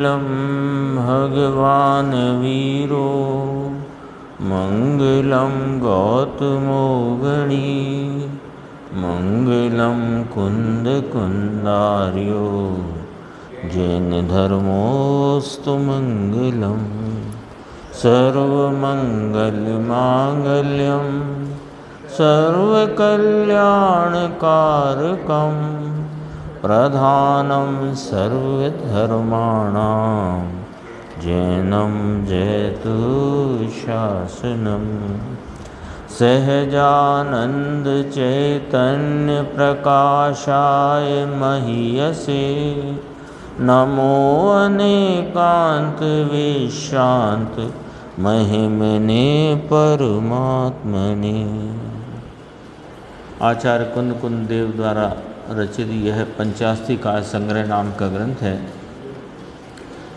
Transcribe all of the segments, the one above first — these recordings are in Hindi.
भगवान् वीरो मङ्गलं गौतमो गणी मङ्गलं कुन्दकुन्दार्यो जैनधर्मोऽस्तु मङ्गलं सर्वमङ्गलमाङ्गल्यं सर्वकल्याणकारकं प्रधानं सर्वधर्माणां जैनं जयतु शासनं। सहजानंद चैतन्य प्रकाशाय महीयसे नमो अनेकांत विश्रांत महिमने परमात्मने। आचार्य कुंद कुंद देव द्वारा रचित यह पंचास्ति काव्य संग्रह नाम का ग्रंथ है।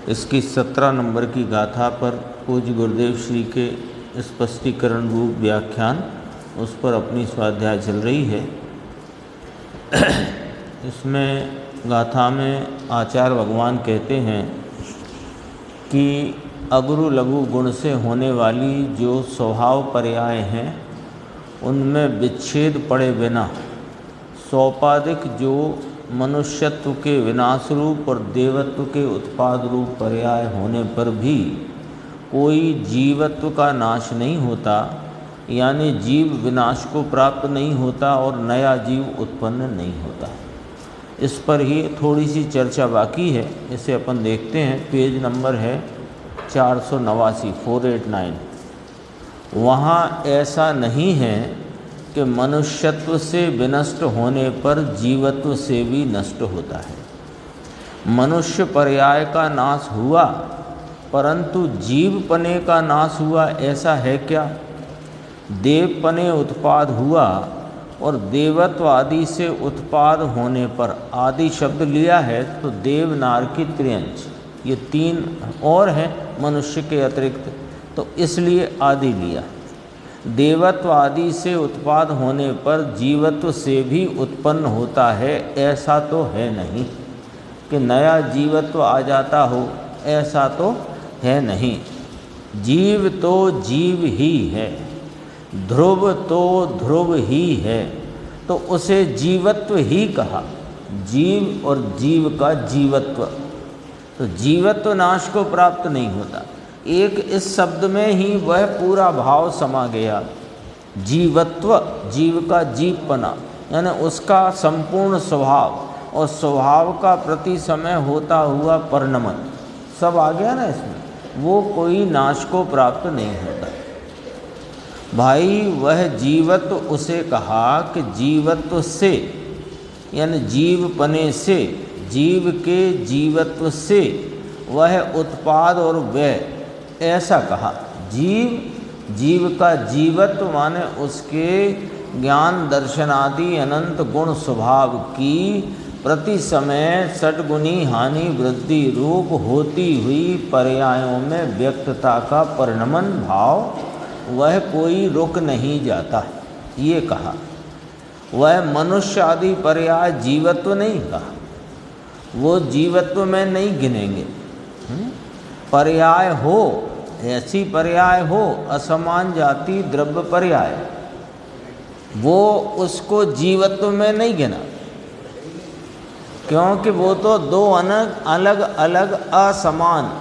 इसकी 17 नंबर की गाथा पर पूज्य गुरुदेव श्री के स्पष्टीकरण रूप व्याख्यान उस पर अपनी स्वाध्याय चल रही है। इसमें गाथा में आचार्य भगवान कहते हैं कि अगुरु लघु गुण से होने वाली जो स्वभाव पर्याय हैं उनमें विच्छेद पड़े बिना सोपाधिक जो मनुष्यत्व के विनाश रूप और देवत्व के उत्पाद रूप पर्याय होने पर भी कोई जीवत्व का नाश नहीं होता, यानी जीव विनाश को प्राप्त नहीं होता और नया जीव उत्पन्न नहीं होता। इस पर ही थोड़ी सी चर्चा बाकी है, इसे अपन देखते हैं। पेज नंबर है 489। वहाँ ऐसा नहीं है कि मनुष्यत्व से विनष्ट होने पर जीवत्व से भी नष्ट होता है। मनुष्य पर्याय का नाश हुआ परंतु जीवपने का नाश हुआ, ऐसा है क्या? देवपने उत्पाद हुआ और देवत्व आदि से उत्पाद होने पर, आदि शब्द लिया है तो देव नार की त्रियंच, ये 3 और हैं मनुष्य के अतिरिक्त, तो इसलिए आदि लिया। देवत्व आदि से उत्पाद होने पर जीवत्व से भी उत्पन्न होता है, ऐसा तो है नहीं कि नया जीवत्व आ जाता हो, ऐसा तो है नहीं। जीव तो जीव ही है, ध्रुव तो ध्रुव ही है, तो उसे जीवत्व ही कहा। जीव और जीव का जीवत्व, तो जीवत्व नाश को प्राप्त नहीं होता। एक इस शब्द में ही वह पूरा भाव समा गया। जीवत्व, जीव का जीवपना, यानी उसका संपूर्ण स्वभाव और स्वभाव का प्रति समय होता हुआ परिणमन, सब आ गया ना इसमें। वो कोई नाश को प्राप्त नहीं होता भाई। वह जीवत्व उसे कहा कि जीवत्व से, यानी जीवपने से, जीव के जीवत्व से वह उत्पाद और व्यय, ऐसा कहा। जीव का जीवत्व माने उसके ज्ञान दर्शन आदि अनंत गुण स्वभाव की प्रति समय षड्गुणी हानि वृद्धि रूप होती हुई पर्यायों में व्यक्तता का परिणमन भाव, वह कोई रुक नहीं जाता, ये कहा। वह मनुष्य आदि पर्याय जीवत्व नहीं कहा, वो जीवत्व में नहीं गिनेंगे। पर्याय हो, ऐसी पर्याय हो, असमान जाति द्रव्य पर्याय, वो उसको जीवत्व में नहीं गिना, क्योंकि वो तो 2 अलग अलग असमान,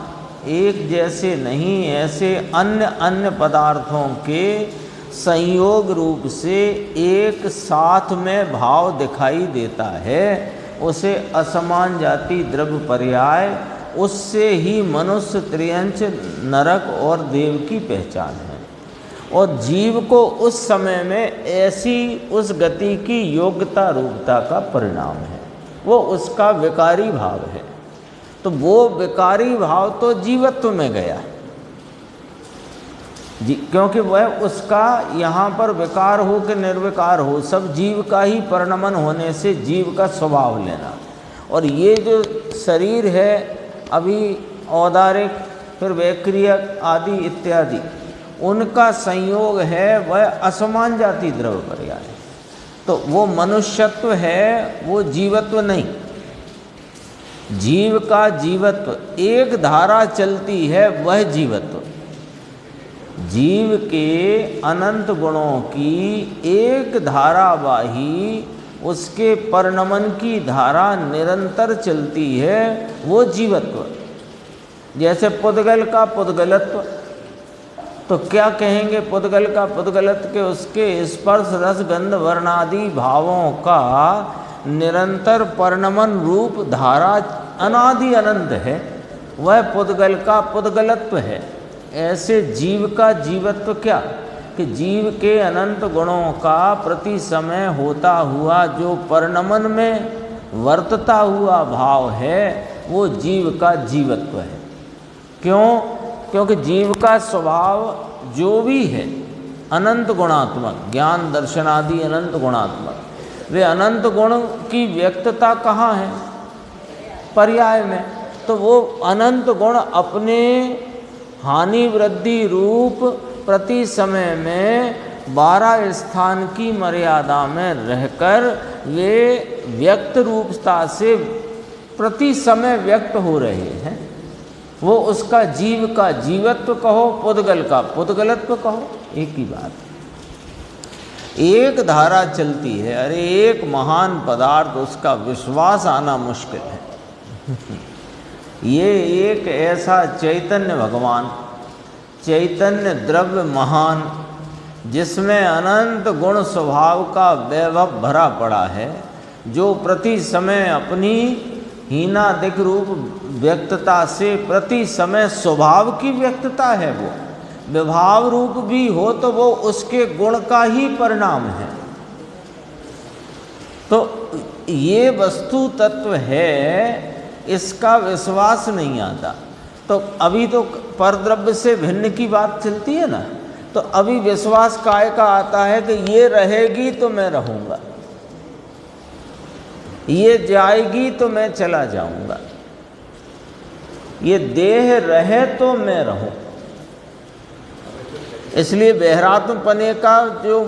एक जैसे नहीं, ऐसे अन्य पदार्थों के संयोग रूप से एक साथ में भाव दिखाई देता है, उसे असमान जाति द्रव्य पर्याय, उससे ही मनुष्य त्रियंच नरक और देव की पहचान है। और जीव को उस समय में ऐसी उस गति की योग्यता रूपता का परिणाम है, वो उसका विकारी भाव है। तो वो विकारी भाव तो जीवत्व में गया क्योंकि वह उसका यहाँ पर विकार हो कि निर्विकार हो, सब जीव का ही परिणमन होने से जीव का स्वभाव लेना। और ये जो शरीर है अभी औदारिक, फिर वैक्रियक आदि इत्यादि, उनका संयोग है वह असमान जाति द्रव्य पर्याय, तो वो मनुष्यत्व है, वो जीवत्व नहीं। जीव का जीवत्व, एक धारा चलती है वह जीवत्व। जीव के अनंत गुणों की एक धारावाही, उसके परिणमन की धारा निरंतर चलती है, वो जीवत्व। जैसे पुद्गल का पुद्गलत्व, तो क्या कहेंगे पुद्गल का पुद्गलत्व के उसके स्पर्श रस गंध वर्णादि भावों का निरंतर परिणमन रूप धारा अनादि अनंत है, वह पुद्गल का पुद्गलत्व है। ऐसे जीव का जीवत्व क्या कि जीव के अनंत गुणों का प्रति समय होता हुआ जो परिणमन में वर्तता हुआ भाव है, वो जीव का जीवत्व है। क्यों? क्योंकि जीव का स्वभाव जो भी है अनंत गुणात्मक, ज्ञान दर्शन आदि अनंत गुणात्मक, वे अनंत गुण की व्यक्तता कहाँ है? पर्याय में। तो वो अनंत गुण अपने हानि वृद्धि रूप प्रति समय में 12 स्थान की मर्यादा में रहकर वे व्यक्त रूपता से प्रति समय व्यक्त हो रहे हैं। वो उसका जीव का जीवत्व कहो, पुद्गल का पुद्गलत्व कहो, एक ही बात। एक धारा चलती है। अरे एक महान पदार्थ, उसका विश्वास आना मुश्किल है। ये एक ऐसा चैतन्य भगवान, चैतन्य द्रव्य महान, जिसमें अनंत गुण स्वभाव का वैभव भरा पड़ा है, जो प्रति समय अपनी हीनादिक रूप व्यक्तता से प्रति समय स्वभाव की व्यक्तता है। वो विभाव रूप भी हो तो वो उसके गुण का ही परिणाम है। तो ये वस्तु तत्व है, इसका विश्वास नहीं आता। तो अभी तो परद्रव्य से भिन्न की बात चलती है ना, तो अभी विश्वास काय का आता है कि ये रहेगी तो मैं रहूँगा, ये जाएगी तो मैं चला जाऊँगा, ये देह रहे तो मैं रहूँ। इसलिए बहरात्म पने का जो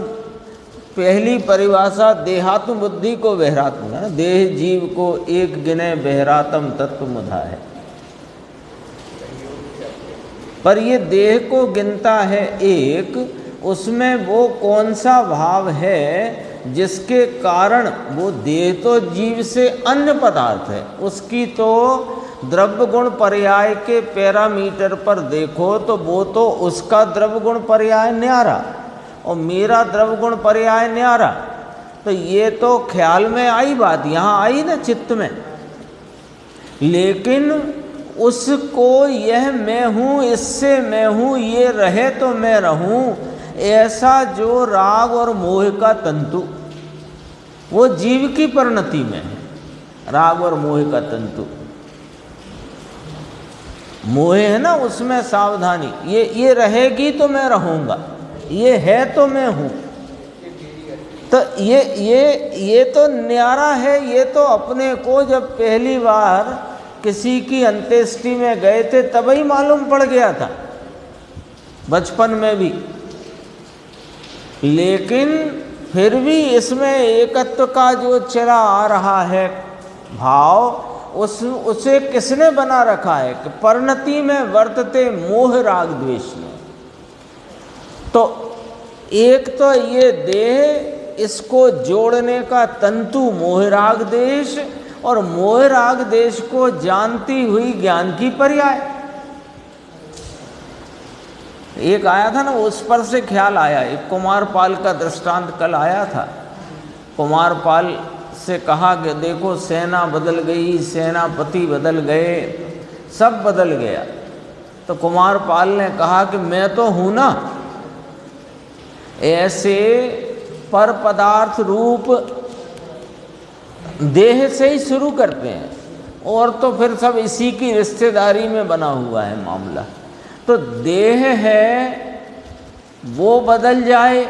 पहली परिभाषा देहात्म बुद्धि को बहरात्म है ना, देह जीव को एक गिने बहरात्म तत्व मुधा है। पर ये देह को गिनता है एक, उसमें वो कौन सा भाव है जिसके कारण वो देह तो जीव से अन्य पदार्थ है, उसकी तो द्रव्य गुण पर्याय के पैरामीटर पर देखो तो वो तो उसका द्रव्य गुण पर्याय न्यारा और मेरा द्रव्य गुण पर्याय न्यारा। तो ये तो ख्याल में आई बात, यहाँ आई ना चित्त में, लेकिन उसको यह मैं हूँ, इससे मैं हूँ, ये रहे तो मैं रहूँ, ऐसा जो राग और मोह का तंतु वो जीव की परिणति में है। राग और मोह का तंतु, मोह है ना, उसमें सावधानी, ये रहेगी तो मैं रहूँगा, ये है तो मैं हूँ। तो ये तो न्यारा है। ये तो अपने को जब पहली बार किसी की अंत्येष्टि में गए थे तब ही मालूम पड़ गया था, बचपन में भी। लेकिन फिर भी इसमें एकत्व का जो चला आ रहा है भाव, उसे किसने बना रखा है कि परिणति में वर्तते मोह राग द्वेष में। तो एक तो ये देह, इसको जोड़ने का तंतु मोह राग देश, और मोह राग देश को जानती हुई ज्ञान की पर्याय। एक आया था ना, उस पर से ख्याल आया, एक कुमारपाल का दृष्टांत कल आया था। कुमारपाल से कहा कि देखो सेना बदल गई, सेनापति बदल गए, सब बदल गया। तो कुमारपाल ने कहा कि मैं तो हूँ ना। ऐसे पर पदार्थ रूप देह से ही शुरू करते हैं, और तो फिर सब इसी की रिश्तेदारी में बना हुआ है मामला। तो देह है वो बदल जाए,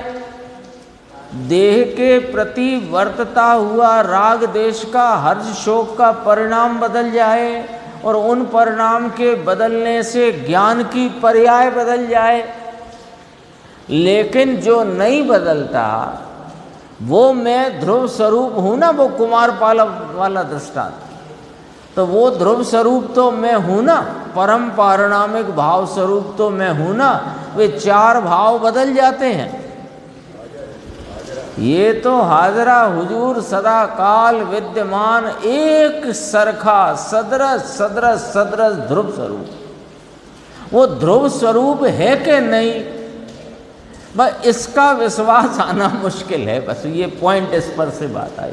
देह के प्रति वर्तता हुआ राग देश का हर्ष शोक का परिणाम बदल जाए, और उन परिणाम के बदलने से ज्ञान की पर्याय बदल जाए। लेकिन जो नहीं बदलता वो मैं ध्रुव स्वरूप हूँ ना, वो कुमारपाल वाला दृष्टांत, तो वो ध्रुव स्वरूप तो मैं हूँ ना, परम पारिणामिक भाव स्वरूप तो मैं हूँ ना। वे चार भाव बदल जाते हैं। ये तो हाजरा हुजूर सदा काल विद्यमान एक सरखा सदरस सदरस सदरस ध्रुव स्वरूप, वो ध्रुव स्वरूप है कि नहीं, बस इसका विश्वास आना मुश्किल है। बस ये पॉइंट इस पर से बात आई।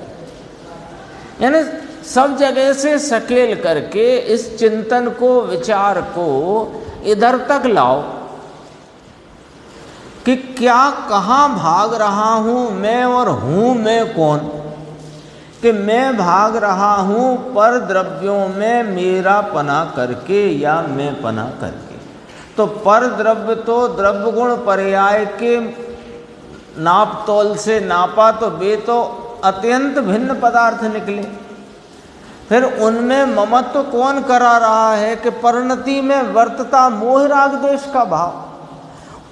यानी सब जगह से सकेल करके इस चिंतन को, विचार को इधर तक लाओ कि क्या, कहाँ भाग रहा हूँ मैं और हूँ मैं कौन। कि मैं भाग रहा हूँ पर द्रव्यों में मेरा पना करके या मैं पना करके। तो पर द्रव्य तो द्रव्य गुण पर्याय के नाप तोल से नापा तो वे तो अत्यंत भिन्न पदार्थ निकले। फिर उनमें ममत्व कौन करा रहा है कि परिणति में वर्तता मोह राग द्वेष का भाव।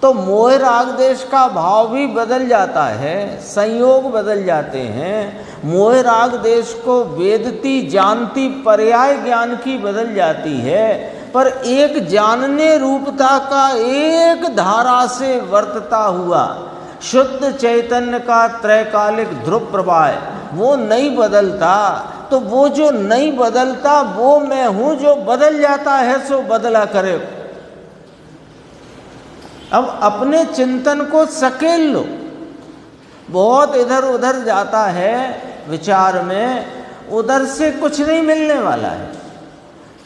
तो मोह राग देश का भाव भी बदल जाता है, संयोग बदल जाते हैं। मोह राग देश को वेदती जानती पर्याय ज्ञान की बदल जाती है, पर एक जानने रूपता का एक धारा से वर्तता हुआ शुद्ध चैतन्य का त्रैकालिक ध्रुव प्रवाह वो नहीं बदलता। तो वो जो नहीं बदलता वो मैं हूँ, जो बदल जाता है सो बदला करे। अब अपने चिंतन को सकेल लो। बहुत इधर उधर जाता है विचार में, उधर से कुछ नहीं मिलने वाला है।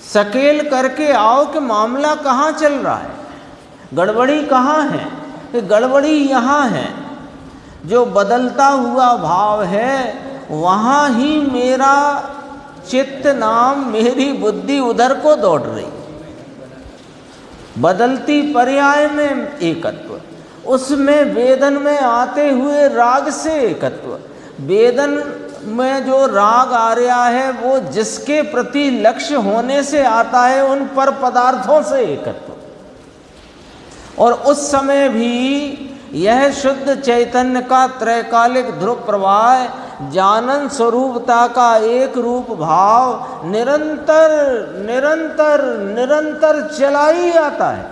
सकेल करके आओ कि मामला कहाँ चल रहा है, गड़बड़ी कहाँ है। कि गड़बड़ी यहाँ है, जो बदलता हुआ भाव है वहाँ ही मेरा चित्त नाम मेरी बुद्धि उधर को दौड़ रही। बदलती पर्याय में एकत्व, उसमें वेदन में आते हुए राग से एकत्व। वेदन में जो राग आ रहा है वो जिसके प्रति लक्ष्य होने से आता है, उन पर पदार्थों से एकत्व। और उस समय भी यह शुद्ध चैतन्य का त्रैकालिक ध्रुव प्रवाह, जानन स्वरूपता का एक रूप भाव निरंतर निरंतर निरंतर चला ही आता है।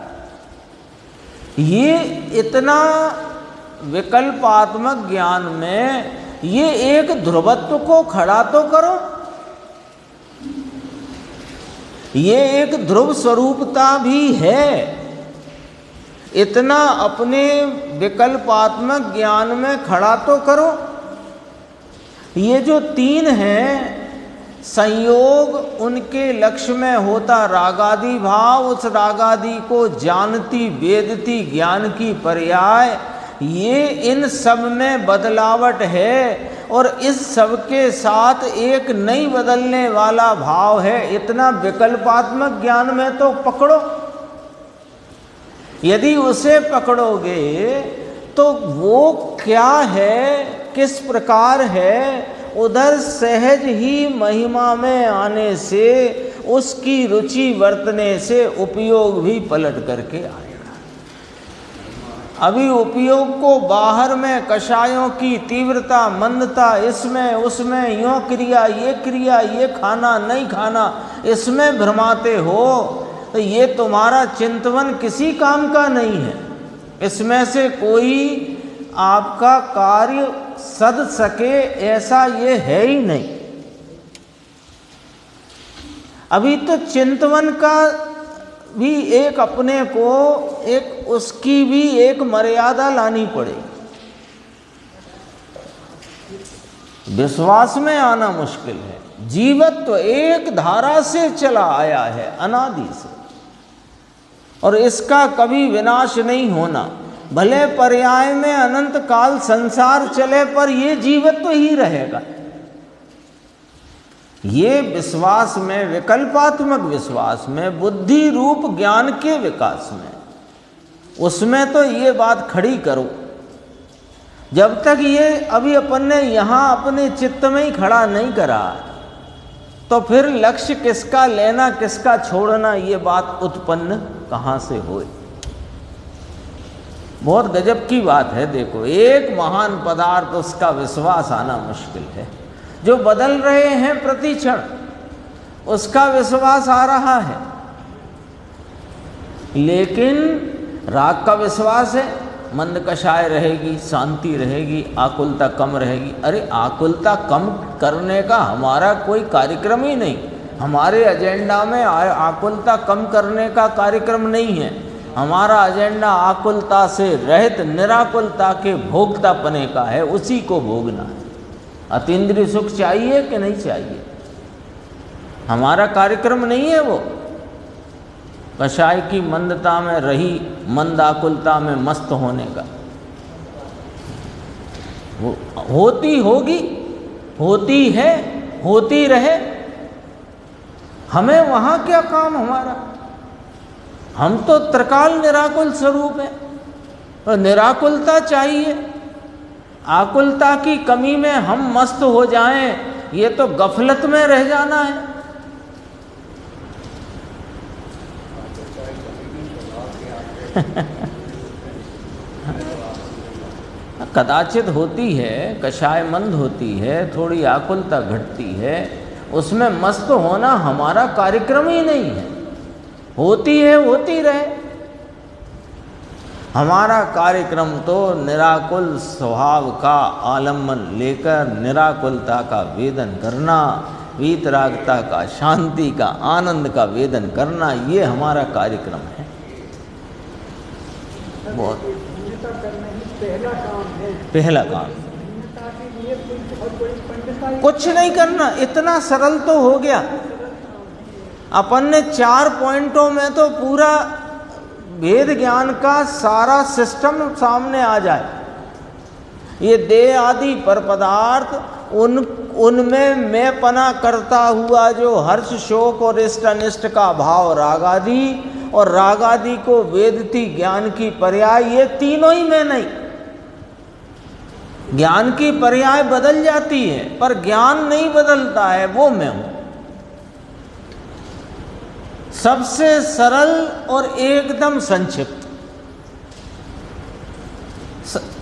ये इतना विकल्पात्मक ज्ञान में ये एक ध्रुवत्व को खड़ा तो करो। ये एक ध्रुव स्वरूपता भी है, इतना अपने विकल्पात्मक ज्ञान में खड़ा तो करो। ये जो तीन हैं संयोग, उनके लक्ष्य में होता रागादि भाव, उस रागादि को जानती वेदती ज्ञान की पर्याय, ये इन सब में बदलावट है। और इस सब के साथ एक नहीं बदलने वाला भाव है। इतना विकल्पात्मक ज्ञान में तो पकड़ो। यदि उसे पकड़ोगे तो वो क्या है, किस प्रकार है, उधर सहज ही महिमा में आने से, उसकी रुचि वर्तने से उपयोग भी पलट करके आएगा। अभी उपयोग को बाहर में कषायों की तीव्रता मंदता, इसमें उसमें यों क्रिया ये खाना नहीं खाना, इसमें भ्रमाते हो तो ये तुम्हारा चिंतन किसी काम का नहीं है। इसमें से कोई आपका कार्य सद सके ऐसा ये है ही नहीं। अभी तो चिंतन का भी एक अपने को एक उसकी भी एक मर्यादा लानी पड़ेगी। विश्वास में आना मुश्किल है। जीवत्व एक धारा से चला आया है अनादि से, और इसका कभी विनाश नहीं होना। भले पर्याय में अनंत काल संसार चले पर ये जीवत्व ही रहेगा। ये विश्वास में, विकल्पात्मक विश्वास में, बुद्धि रूप ज्ञान के विकास में, उसमें तो ये बात खड़ी करो। जब तक ये अभी अपन ने यहाँ अपने चित्त में ही खड़ा नहीं करा, तो फिर लक्ष्य किसका लेना किसका छोड़ना, ये बात उत्पन्न कहाँ से होए। बहुत गजब की बात है। देखो, एक महान पदार्थ, उसका विश्वास आना मुश्किल है, जो बदल रहे हैं प्रति क्षण। उसका विश्वास आ रहा है, लेकिन राग का विश्वास है, मंद कषाय रहेगी, शांति रहेगी, आकुलता कम रहेगी। अरे आकुलता कम करने का हमारा कोई कार्यक्रम ही नहीं, हमारे एजेंडा में आकुलता कम करने का कार्यक्रम नहीं है। हमारा एजेंडा आकुलता से रहित निराकुलता के भोक्तापने का है, उसी को भोगना है। अतीन्द्रिय सुख चाहिए कि नहीं चाहिए, हमारा कार्यक्रम नहीं है वो। कषाय की मंदता में रही मंद आकुलता में मस्त होने का, वो होती होगी, होती है, होती रहे, हमें वहाँ क्या काम हमारा। हम तो त्रिकाल निराकुल स्वरूप है, और निराकुलता चाहिए। आकुलता की कमी में हम मस्त हो जाएं, ये तो गफलत में रह जाना है। कदाचित होती है, कषाय मंद होती है, थोड़ी आकुलता घटती है, उसमें मस्त होना हमारा कार्यक्रम ही नहीं है। होती है, होती रहे। हमारा कार्यक्रम तो निराकुल स्वभाव का आलम्बन लेकर निराकुलता का वेदन करना, वीतरागता का, शांति का, आनंद का वेदन करना, ये हमारा कार्यक्रम है। बहुत पहला काम कुछ नहीं करना, इतना सरल तो हो गया। अपन ने 4 पॉइंटों में तो पूरा वेद ज्ञान का सारा सिस्टम सामने आ जाए। ये देह आदि पर पदार्थ, उनमें मैं पना करता हुआ जो हर्ष शोक और इष्ट अनिष्ट का भाव राग आदि, और राग आदि को वेदती ज्ञान की पर्याय, ये तीनों ही मैं नहीं। ज्ञान की पर्याय बदल जाती है पर ज्ञान नहीं बदलता है, वो मैं हूं। सबसे सरल और एकदम संक्षिप्त।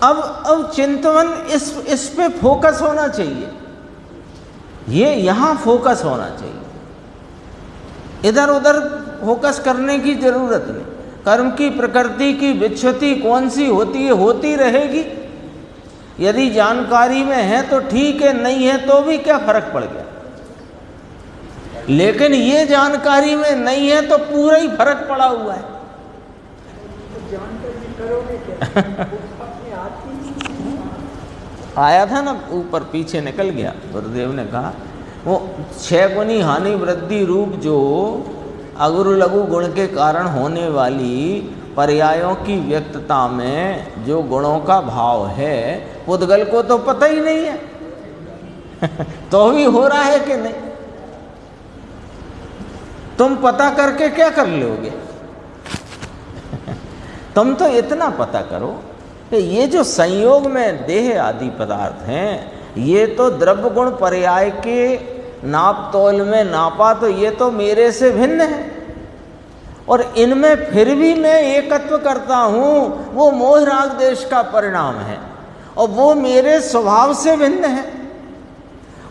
अब चिंतन इस पे फोकस होना चाहिए, ये यहां फोकस होना चाहिए। इधर उधर फोकस करने की जरूरत नहीं। कर्म की प्रकृति की विच्छुति कौन सी होती है, होती रहेगी। यदि जानकारी में है तो ठीक है, नहीं है तो भी क्या फर्क पड़ गया। लेकिन ये जानकारी में नहीं है तो पूरा ही फर्क पड़ा हुआ है। आया था ना ऊपर, पीछे निकल गया। गुरुदेव ने कहा वो 6 गुनी हानि वृद्धि रूप जो अगुरु लघु गुण के कारण होने वाली पर्यायों की व्यक्तता में जो गुणों का भाव है, पुद्गल को तो पता ही नहीं है तो भी हो रहा है कि नहीं। तुम पता करके क्या कर लोगे तुम तो इतना पता करो कि ये जो संयोग में देह आदि पदार्थ हैं, ये तो द्रव्य गुण पर्याय के नाप तोल में नापा तो ये तो मेरे से भिन्न है, और इनमें फिर भी मैं एकत्व करता हूँ। वो मोह राग देश का परिणाम है, और वो मेरे स्वभाव से भिन्न है।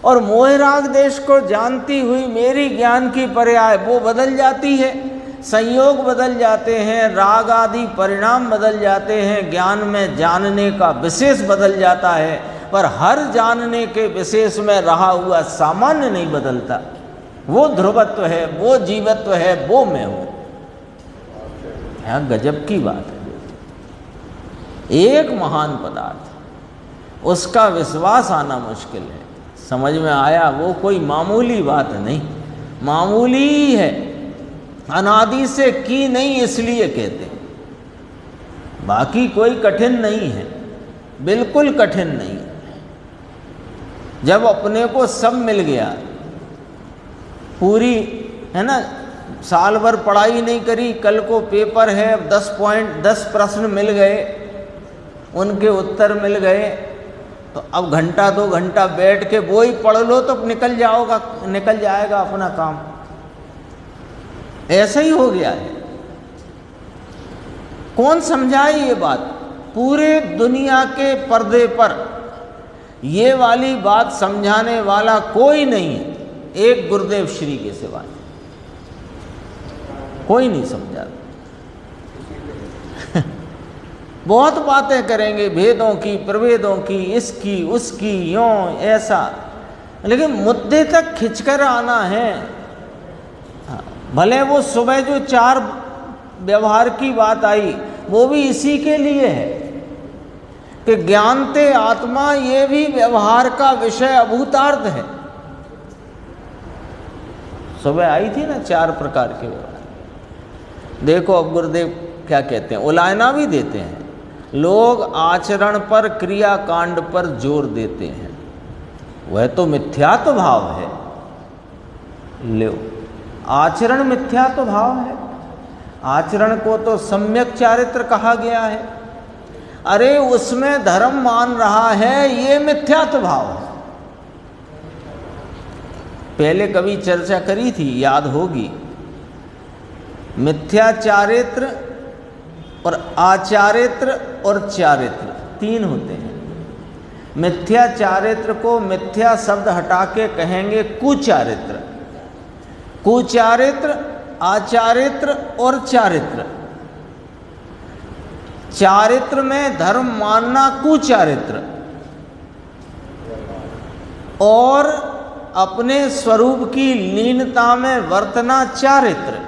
और मोह राग देश को जानती हुई मेरी ज्ञान की पर्याय वो बदल जाती है, संयोग बदल जाते हैं, राग आदि परिणाम बदल जाते हैं, ज्ञान में जानने का विशेष बदल जाता है, पर हर जानने के विशेष में रहा हुआ सामान्य नहीं बदलता। वो ध्रुवत्व है, वो जीवत्व है, वो मैं हूँ। यह गजब की बात है। एक महान पदार्थ, उसका विश्वास आना मुश्किल है। समझ में आया? वो कोई मामूली बात नहीं, मामूली ही है, अनादि से की नहीं इसलिए कहते, बाकी कोई कठिन नहीं है, बिल्कुल कठिन नहीं है। जब अपने को सब मिल गया, पूरी है ना, साल भर पढ़ाई नहीं करी, कल को पेपर है, 10 प्रश्न मिल गए, उनके उत्तर मिल गए, तो अब घंटा 2 घंटा बैठ के वो ही पढ़ लो तो निकल जाएगा अपना काम। ऐसा ही हो गया है। कौन समझाए ये बात? पूरे दुनिया के पर्दे पर ये वाली बात समझाने वाला कोई नहीं है। एक गुरुदेव श्री के सिवाय कोई नहीं समझा। बहुत बातें करेंगे भेदों की, प्रभेदों की, इसकी उसकी, यों ऐसा, लेकिन मुद्दे तक खिंचकर आना है। भले वो सुबह जो 4 व्यवहार की बात आई वो भी इसी के लिए है कि ज्ञानते आत्मा, ये भी व्यवहार का विषय अभूतार्थ है। सुबह आई थी ना 4 प्रकार के व्यवहार। देखो अब गुरुदेव क्या कहते हैं, उलायना भी देते हैं। लोग आचरण पर, क्रियाकांड पर जोर देते हैं, वह तो मिथ्यात्व भाव है। लो, आचरण मिथ्यात्व भाव है। आचरण को तो सम्यक चारित्र कहा गया है। अरे उसमें धर्म मान रहा है, ये मिथ्यात्व भाव है। पहले कभी चर्चा करी थी, याद होगी। मिथ्या चारित्र और आचारित्र और चारित्र 3 होते हैं। मिथ्या चारित्र को मिथ्या शब्द हटा के कहेंगे कुचारित्र। कुचारित्र, आचारित्र और चारित्र। चारित्र में धर्म मानना कुचारित्र, और अपने स्वरूप की लीनता में वर्तना चारित्र,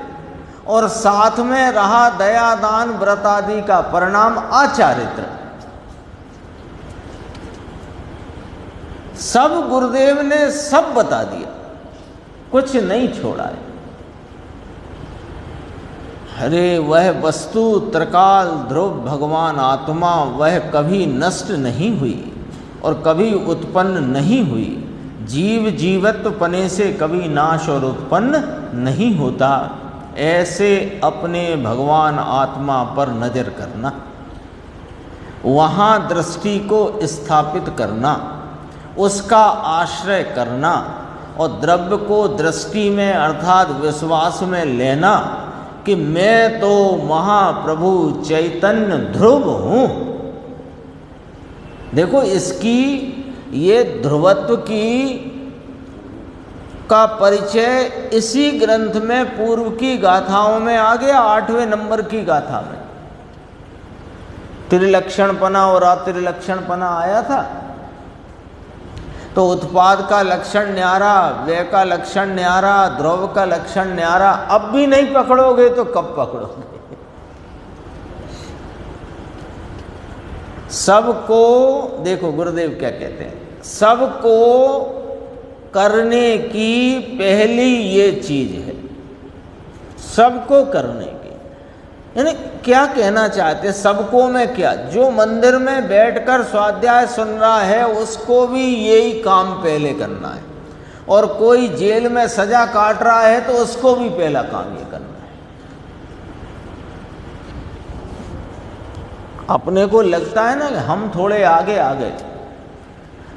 और साथ में रहा दया दान व्रत आदि का परिणाम आचारित्र। सब गुरुदेव ने सब बता दिया, कुछ नहीं छोड़ा है। अरे वह वस्तु त्रिकाल ध्रुव भगवान आत्मा, वह कभी नष्ट नहीं हुई और कभी उत्पन्न नहीं हुई। जीव जीवत्व पने से कभी नाश और उत्पन्न नहीं होता। ऐसे अपने भगवान आत्मा पर नजर करना, वहाँ दृष्टि को स्थापित करना, उसका आश्रय करना, और द्रव्य को दृष्टि में अर्थात विश्वास में लेना कि मैं तो महाप्रभु चैतन्य ध्रुव हूँ। देखो इसकी, ये ध्रुवत्व की का परिचय इसी ग्रंथ में पूर्व की गाथाओं में आ गया। 8वें नंबर की गाथा में त्रिलक्षणपना और अत्रिलक्षणपना आया था। तो उत्पाद का लक्षण न्यारा, व्यय का लक्षण न्यारा, ध्रुव का लक्षण न्यारा। अब भी नहीं पकड़ोगे तो कब पकड़ोगे? सबको, देखो गुरुदेव क्या कहते हैं, सबको करने की पहली ये चीज है। सबको करने की, यानी क्या कहना चाहते, सबको में क्या? जो मंदिर में बैठकर स्वाध्याय सुन रहा है उसको भी यही काम पहले करना है, और कोई जेल में सजा काट रहा है तो उसको भी पहला काम ये करना है। अपने को लगता है ना कि हम थोड़े आगे आ गए,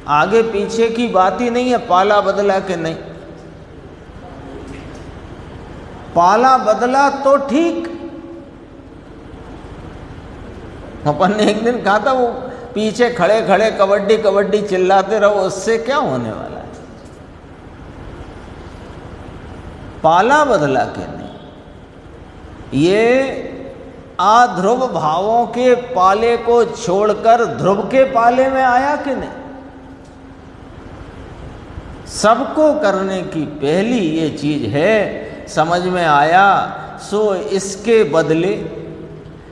आगे पीछे की बात ही नहीं है, पाला बदला कि नहीं। पाला बदला तो ठीक, अपन ने एक दिन कहा था वो पीछे खड़े खड़े कबड्डी कबड्डी चिल्लाते रहो, उससे क्या होने वाला है? पाला बदला कि नहीं। ये अध्रुव भावों के पाले को छोड़कर ध्रुव के पाले में आया कि नहीं। सबको करने की पहली ये चीज है, समझ में आया। सो इसके बदले,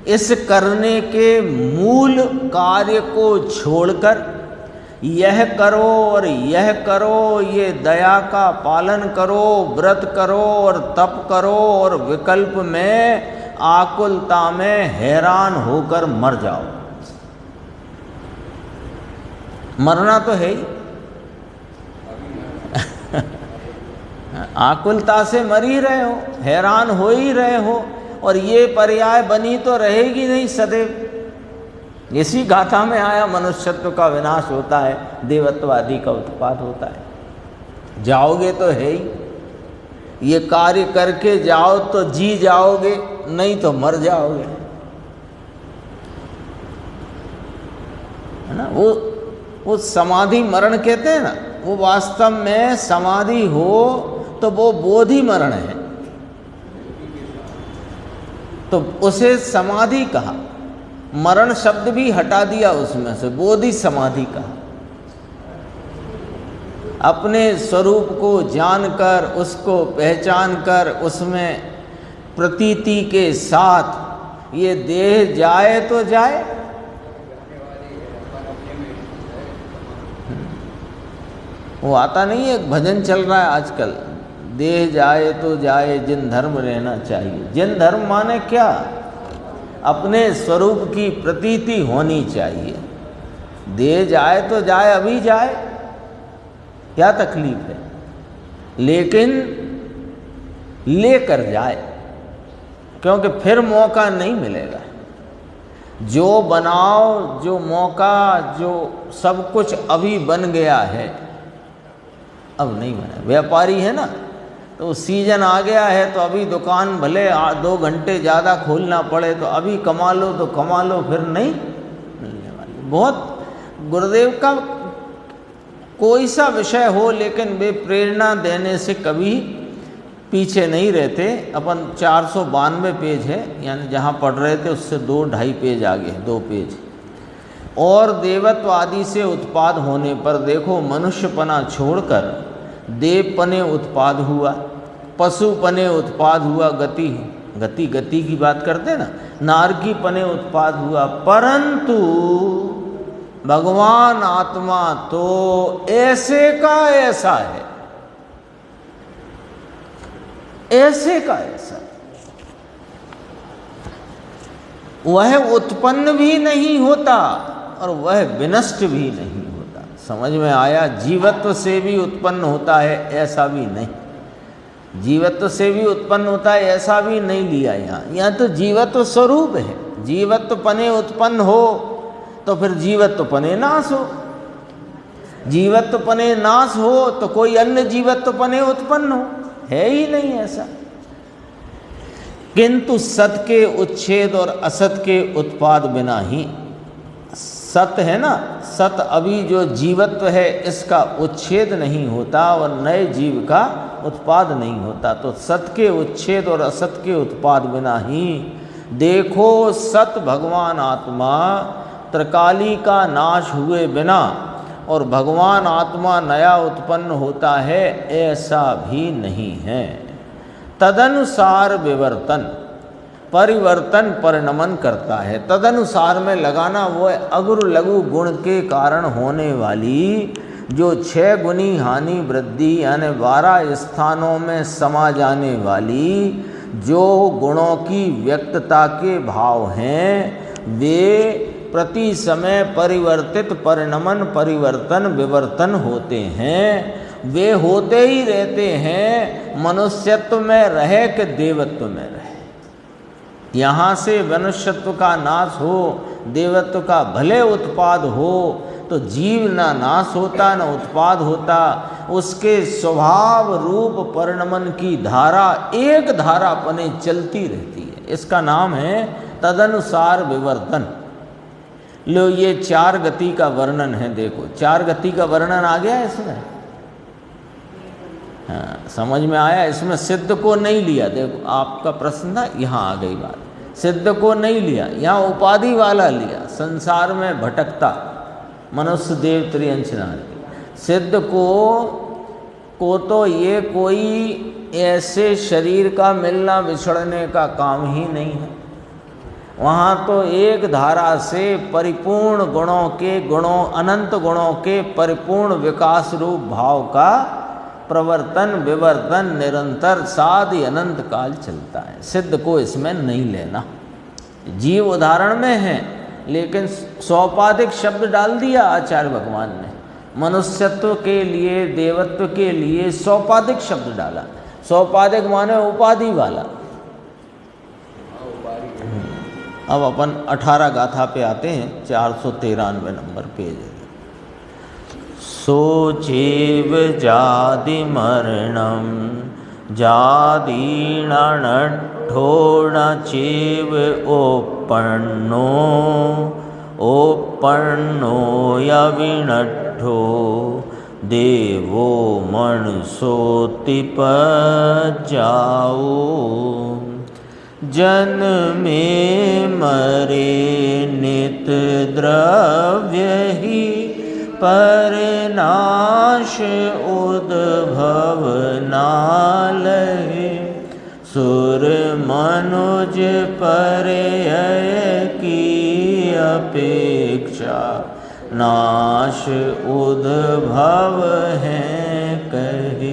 इस करने के मूल कार्य को छोड़कर यह करो और यह करो, ये दया का पालन करो, व्रत करो और तप करो, और विकल्प में आकुलता में हैरान होकर मर जाओ। मरना तो है ही। आकुलता से मर ही रहे हो, हैरान हो ही रहे हो, और ये पर्याय बनी तो रहेगी नहीं सदैव। इसी गाथा में आया मनुष्यत्व का विनाश होता है, देवत्व आदि का उत्पाद होता है। जाओगे तो है ही, ये कार्य करके जाओ तो जी जाओगे, नहीं तो मर जाओगे, है ना। वो समाधि मरण कहते हैं ना, वो वास्तव में समाधि हो तो वो बोधि मरण है, तो उसे समाधि कहा। मरण शब्द भी हटा दिया उसमें से, बोधि समाधि कहा। अपने स्वरूप को जानकर, उसको पहचान कर, उसमें प्रतीति के साथ ये देह जाए तो जाए, वो आता नहीं है, एक भजन चल रहा है आजकल, देह जाए तो जाए जिन धर्म रहना चाहिए। जिन धर्म माने क्या? अपने स्वरूप की प्रतीति होनी चाहिए। देह जाए तो जाए, अभी जाए, क्या तकलीफ है, लेकिन लेकर जाए, क्योंकि फिर मौका नहीं मिलेगा। जो बनाओ, जो मौका, जो सब कुछ अभी बन गया है, अब नहीं बना। व्यापारी है ना, तो सीजन आ गया है तो अभी दुकान भले 2 घंटे ज़्यादा खोलना पड़े तो अभी कमा लो तो कमा लो, फिर नहीं मिलने वाली। बहुत गुरुदेव का कोई सा विषय हो, लेकिन वे प्रेरणा देने से कभी पीछे नहीं रहते। अपन 492 पेज है, यानी जहाँ पढ़ रहे थे उससे 2-2.5 पेज आगे, 2 पेज। और देवत्व आदि से उत्पाद होने पर देखो, मनुष्यपना छोड़कर देवपने उत्पाद हुआ, पशुपने उत्पाद हुआ, गति की बात करते ना, नारकीपने उत्पाद हुआ। परंतु भगवान आत्मा तो ऐसे का ऐसा है, ऐसे का ऐसा, वह उत्पन्न भी नहीं होता और वह विनष्ट भी नहीं होता। समझ में आया? जीवत्व से भी उत्पन्न होता है, ऐसा भी नहीं। जीवत्व से भी उत्पन्न होता है, ऐसा भी नहीं लिया यहाँ तो जीवत्व स्वरूप है। जीवत्व पने उत्पन्न हो तो फिर जीवत्व पने नाश हो, जीवत्व पने नाश हो तो कोई अन्य जीवत्व पने उत्पन्न हो, है ही नहीं ऐसा। किंतु सत के उच्छेद और असत के उत्पाद बिना ही, सत है ना, सत अभी जो जीवत्व है इसका उच्छेद नहीं होता और नए जीव का उत्पाद नहीं होता। तो सत के उच्छेद और असत के उत्पाद बिना ही देखो, सत भगवान आत्मा त्रिकाली का नाश हुए बिना और भगवान आत्मा नया उत्पन्न होता है, ऐसा भी नहीं है। तदनुसार विवर्तन, परिवर्तन परिणमन करता है। तदनुसार में लगाना वो अगुर लघु गुण के कारण होने वाली जो 6 गुनी हानि वृद्धि, यानी 12 स्थानों में समा जाने वाली जो गुणों की व्यक्तता के भाव हैं, वे प्रति समय परिवर्तित, परिणमन, परिवर्तन, विवर्तन होते हैं। वे होते ही रहते हैं, मनुष्यत्व में रहे कि देवत्व में रहे। यहाँ से मनुष्यत्व का नाश हो, देवत्व का भले उत्पाद हो, तो जीव ना नाश होता न उत्पाद होता। उसके स्वभाव रूप परिणमन की धारा एक धारा पने चलती रहती है। इसका नाम है तदनुसार विवर्तन। लो, ये 4 गति का वर्णन है। देखो, 4 गति का वर्णन आ गया इसमें। हाँ, समझ में आया? इसमें सिद्ध को नहीं लिया। देखो, आपका प्रश्न था, यहाँ आ गई बात। सिद्ध को नहीं लिया, यहाँ उपाधि वाला लिया। संसार में भटकता मनुष्य देव त्रियंश नारी। सिद्ध को तो ये कोई ऐसे शरीर का मिलना बिछड़ने का काम ही नहीं है। वहाँ तो एक धारा से परिपूर्ण गुणों अनंत गुणों के परिपूर्ण विकास रूप भाव का प्रवर्तन विवर्तन निरंतर साधि अनंत काल चलता है। सिद्ध को इसमें नहीं लेना। जीव उदाहरण में है, लेकिन सौपाधिक शब्द डाल दिया आचार्य भगवान ने। मनुष्यत्व के लिए, देवत्व के लिए सौपाधिक शब्द डाला। सौपाधिक माने उपाधि वाला। अब अपन 18 गाथा पे आते हैं, 493 नंबर पेज है। सोचेव जादि मरणम जादीणठो न चेव ओपन्नो यविनठो देवो मनुसोतिपजाओ जन्मे मरे नित द्रव्य ही परनाश उद्भव नालहे सुर मनुज पर्यय की अपेक्षा नाश उद्भव है कहे।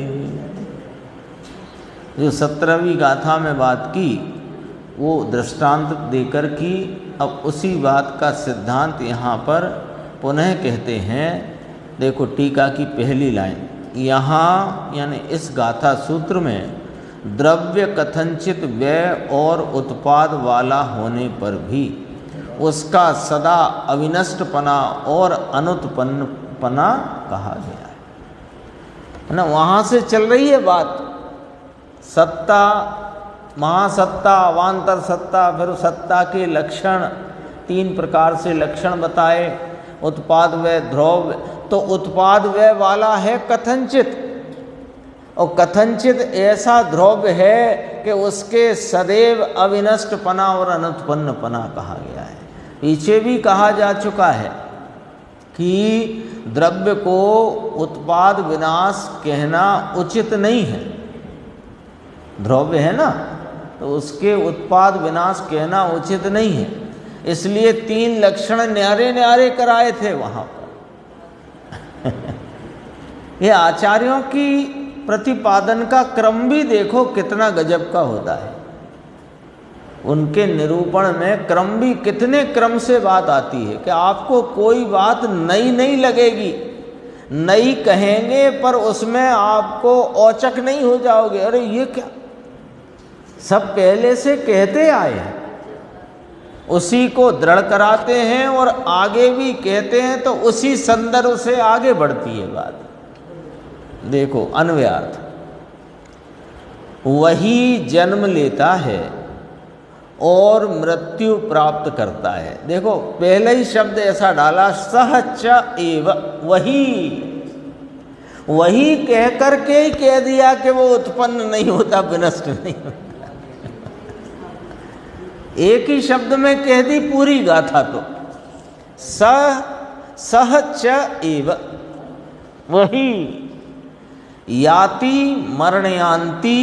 जो 17वीं गाथा में बात की वो दृष्टांत देकर की, अब उसी बात का सिद्धांत यहाँ पर पुनः कहते हैं। देखो टीका की पहली लाइन, यहाँ यानी इस गाथा सूत्र में द्रव्य कथनचित व्यय और उत्पाद वाला होने पर भी उसका सदा अविनष्टपना और अनुत्पन्नपना कहा गया है ना। वहाँ से चल रही है बात, सत्ता, महासत्ता, अवान्तर सत्ता, फिर सत्ता के लक्षण 3 प्रकार से लक्षण बताए, उत्पाद व्यय ध्रुव। तो उत्पाद व्यय वाला है कथनचित, और कथनचित ऐसा ध्रुव है कि उसके सदैव अविनष्टपना और अनुत्पन्नपना कहा गया है। पीछे भी कहा जा चुका है कि द्रव्य को उत्पाद विनाश कहना उचित नहीं है। द्रव्य है ना, तो उसके उत्पाद विनाश कहना उचित नहीं है, इसलिए 3 लक्षण न्यारे न्यारे कराए थे वहाँ पर। ये आचार्यों की प्रतिपादन का क्रम भी देखो कितना गजब का होता है। उनके निरूपण में क्रम भी, कितने क्रम से बात आती है कि आपको कोई बात नई नहीं लगेगी, नई कहेंगे पर उसमें आपको औचक नहीं हो जाओगे, अरे ये क्या, सब पहले से कहते आए हैं, उसी को दृढ़ कराते हैं और आगे भी कहते हैं, तो उसी संदर्भ से आगे बढ़ती है बात। देखो अन्वयार्थ, वही जन्म लेता है और मृत्यु प्राप्त करता है। देखो पहले ही शब्द ऐसा डाला, सह च एव, वही कह करके ही कह दिया कि वो उत्पन्न नहीं होता, विनष्ट नहीं होता। एक ही शब्द में कह दी पूरी गाथा। तो सह च एव, वही याति मरणयांति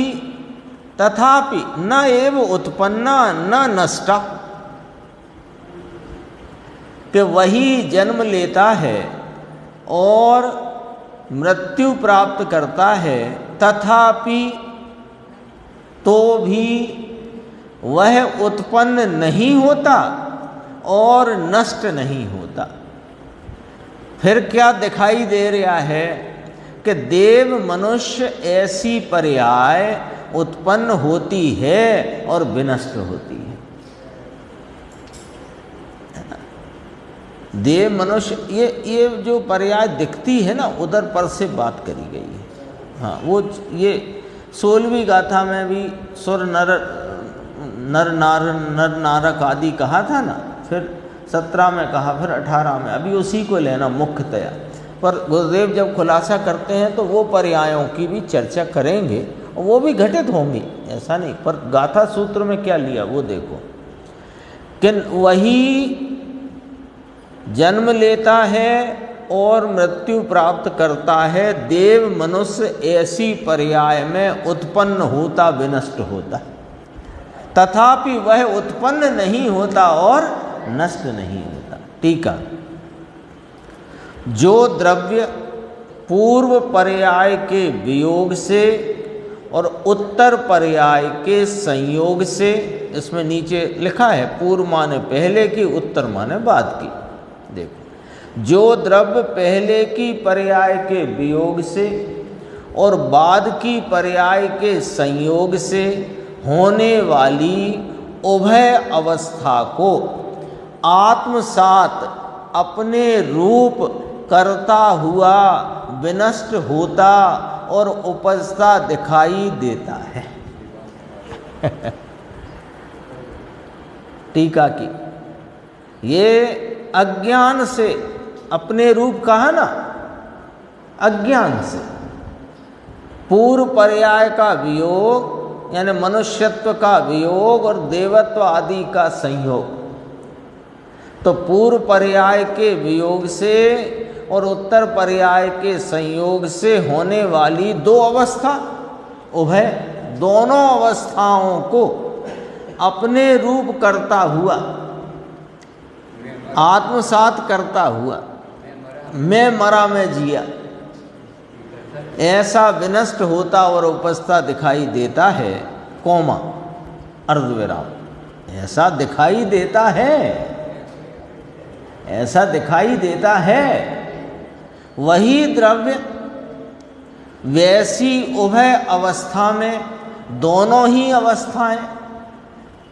तथापि न एव उत्पन्ना न नष्टा, कि वही जन्म लेता है और मृत्यु प्राप्त करता है, तथापि तो भी वह उत्पन्न नहीं होता और नष्ट नहीं होता। फिर क्या दिखाई दे रहा है कि देव मनुष्य ऐसी पर्याय उत्पन्न होती है और विनष्ट होती है। देव मनुष्य, ये जो पर्याय दिखती है ना, उधर पर से बात करी गई है। हाँ, वो ये 16वीं गाथा में भी सुर नर नारक आदि कहा था ना, फिर 17 में कहा, फिर 18 में, अभी उसी को लेना मुख्यतया। पर गुरुदेव जब खुलासा करते हैं तो वो पर्यायों की भी चर्चा करेंगे और वो भी घटित होंगी, ऐसा नहीं। पर गाथा सूत्र में क्या लिया वो देखो, कि वही जन्म लेता है और मृत्यु प्राप्त करता है, देव मनुष्य ऐसी पर्याय में उत्पन्न होता विनष्ट होता, तथापि वह उत्पन्न नहीं होता और नष्ट नहीं होता। टीका, जो द्रव्य पूर्व पर्याय के वियोग से और उत्तर पर्याय के संयोग से, इसमें नीचे लिखा है पूर्व माने पहले की, उत्तर माने बाद की। देखो, जो द्रव्य पहले की पर्याय के वियोग से और बाद की पर्याय के संयोग से होने वाली उभय अवस्था को आत्मसात अपने रूप करता हुआ विनष्ट होता और उपजता दिखाई देता है। टीका की, ये अज्ञान से अपने रूप कहा ना, अज्ञान से। पूर्व पर्याय का वियोग यानी मनुष्यत्व का वियोग और देवत्व आदि का संयोग। तो पूर्व पर्याय के वियोग से और उत्तर पर्याय के संयोग से होने वाली दो अवस्था, उभय, दोनों अवस्थाओं को अपने रूप करता हुआ, आत्मसात करता हुआ, मैं मरा मैं जिया, ऐसा विनष्ट होता और उपस्था दिखाई देता है, कोमा अर्धविराम, ऐसा दिखाई देता है, ऐसा दिखाई देता है। वही द्रव्य वैसी उभय अवस्था में, दोनों ही अवस्थाएं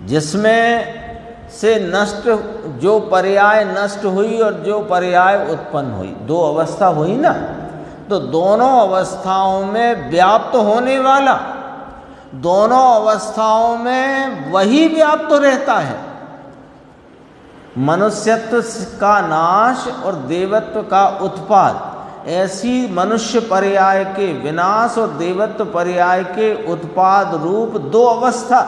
जिसमें से नष्ट, जो पर्याय नष्ट हुई और जो पर्याय उत्पन्न हुई, दो अवस्था हुई ना, तो दोनों अवस्थाओं में व्याप्त होने वाला, दोनों अवस्थाओं में वही व्याप्त रहता है। मनुष्यत्व का नाश और देवत्व का उत्पाद, ऐसी मनुष्य पर्याय के विनाश और देवत्व पर्याय के उत्पाद रूप दो अवस्था,